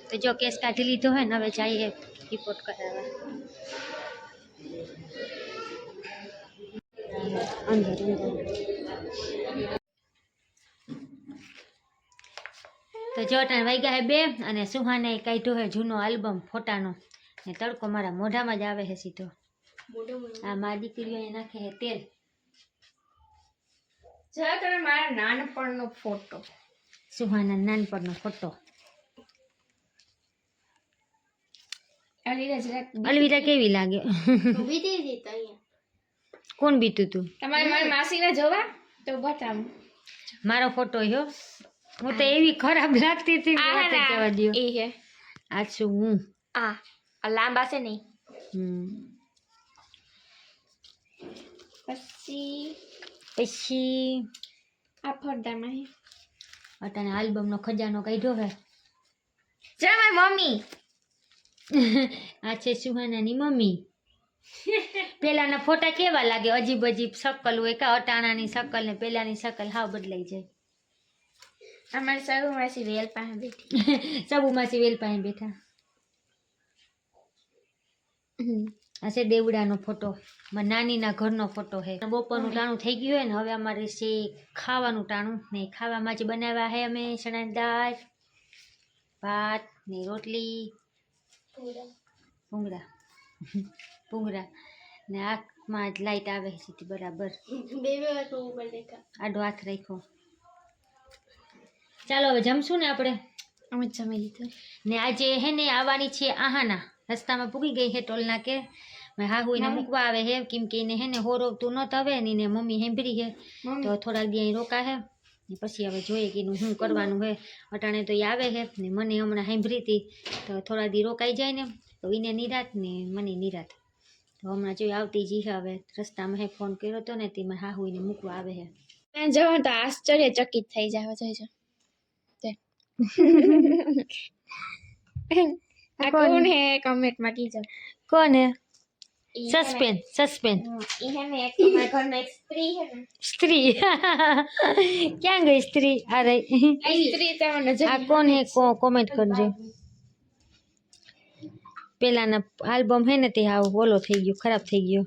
तो जो केस काढ़ी लीधो है ने हवे जाइए रिपोर्ट करावा अंदर तो जो टाइम वाग्या है 2 અને સુહાને કાઢ્યો है જૂનો આલ્બમ ફોટાનો ને તડકો મારા મોઢામાં જ આવે છે સીધો આ મારી દીકરીઓ એ નાખે છે તેલ જો તમે મારા નાનપણનો ફોટો સુહાના નાનપણનો ફોટો અલવિદા કેવી લાગે બીતી દીતા અહીંયા કોણ બીતું તું તમારે મારી માસીને જોવા તો બતાવ મારો ફોટો હ્યો હું તો એવી ખરાબ લાગતી હતી જવા દો એ હે આ છું હું આ લાંબા છે નહીં પછી આ ફોટામાં અટાણે આલ્બમનો ખજાનો કાઢ્યો હે જય મારી મમ્મી આ છે સુહાનાની મમ્મી પેલાના ફોટા કેવા લાગે અજીબ અજીબ શકલ હોય કા અટાણાની શકલ ને પેલાની શકલ હાવ બદલાઈ જાય અમારી સબુ માસી વેલ પાસે બેઠી સબુ માસી વેલ પાસે બેઠા આ છે દેવડાનો ફોટો મારી નાનીના ઘરનો ફોટો છે બપોરનું ટાણું થઈ ગયું હોય ને હવે અમારે છે ખાવાનું ટાણું ને ખાવામાં જ બનાવ્યા છે અમે ચણાની દાળ ભાત ને રોટલી ભૂંગળા ને આંખમાં જ લાઈટ આવે છે બરાબર આડો હાથ રાખ્યો ચાલો હવે જમશું ને આપણે અમે જમી લીધું ને આજે હે ને આવવાની છે આહાના રસ્તામાં પૂગી ગઈ છે ટોલ નાકે હાહુ એને મૂકવા આવે છે કેમ કે એને હે ને હોરવતું ન હવે ને મમ્મી હેંભરી છે તો થોડાક દી અહીં રોકા છે ને પછી હવે જોઈએ કે એનું શું કરવાનું છે અટાણે તો એ આવે છે ને મને હમણાં હેંભરી હતી તો થોડા દી રોકાઈ જાય ને તો એને નિરાત ને મને નિરાત તો હમણાં જોઈ આવતી જી હવે રસ્તામાં હે ફોન કર્યો હતો ને તેમાં હાહુ એને મૂકવા આવે છે જવાનું તો આશ્ચર્યચકિત થઈ જાય જોઈજો આ કોણ હે કમેન્ટ માં કીજો કોણ હે સસ્પેન્સ ઈ હે ને એક તમારા ઘરમાં એક સ્ત્રી હે ને સ્ત્રી ક્યાં ગઈ સ્ત્રી આ રહી ઈ સ્ત્રી તમને આ કોણ હે કોમેન્ટ કરજો પેલાના આલ્બમ હે ને તે આવ ઓલો થઈ ગયો ખરાબ થઈ ગયો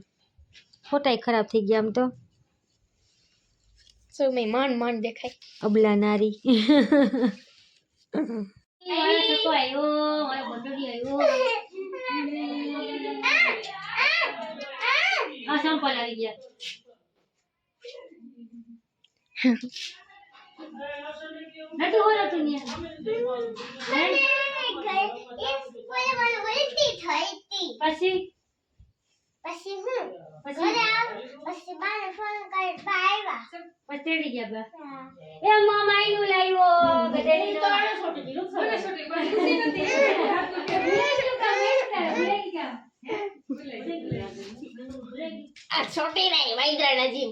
ફોટાય ખરાબ થઈ ગયા આમ તો સુમી મન દેખાય અબલા નારી આ છોટી નહીં વૈદ્રા નજીમ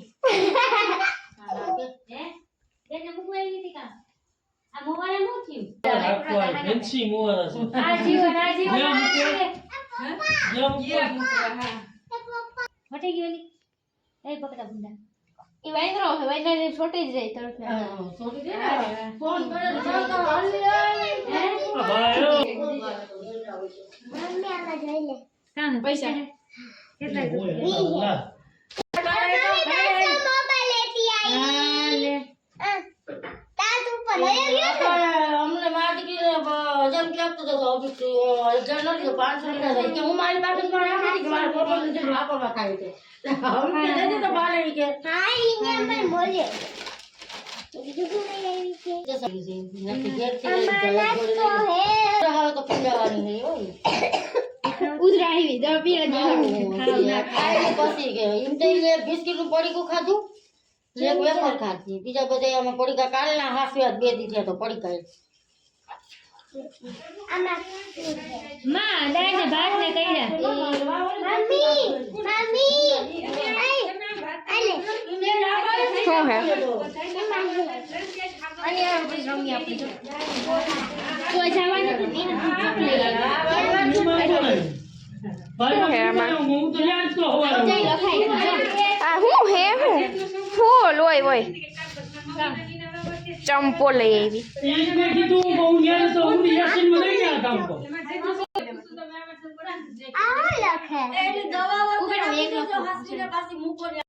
ઈ વૈદ્રો હે વૈદ્રા છોટી જ રહી તરફ ફોન કરે પૈસા અમને માટી જમ ક્યાંક તો જનરલ 500 કે હું મારી પાસે મારા ફોટો લીધે વાપરવા થાય છે હવે તો બારે કે હા ઈ ને પણ બોલ્યો બીજું શું નહીં આવી છે ઉધરા આવી દવા પીલા બિસ્કીટ નું પડીકું ખાધું એક વેફર ખાધી બીજા બધા આમાં પડીકા કાલના હાસ્યા 2 દી થયા તો પડીકા માં દાઈને ભાત ને કઈડા શું હે કોઈ જવાનું આ હું હે હું લોય હોય ચંપો લઈ આવી દવા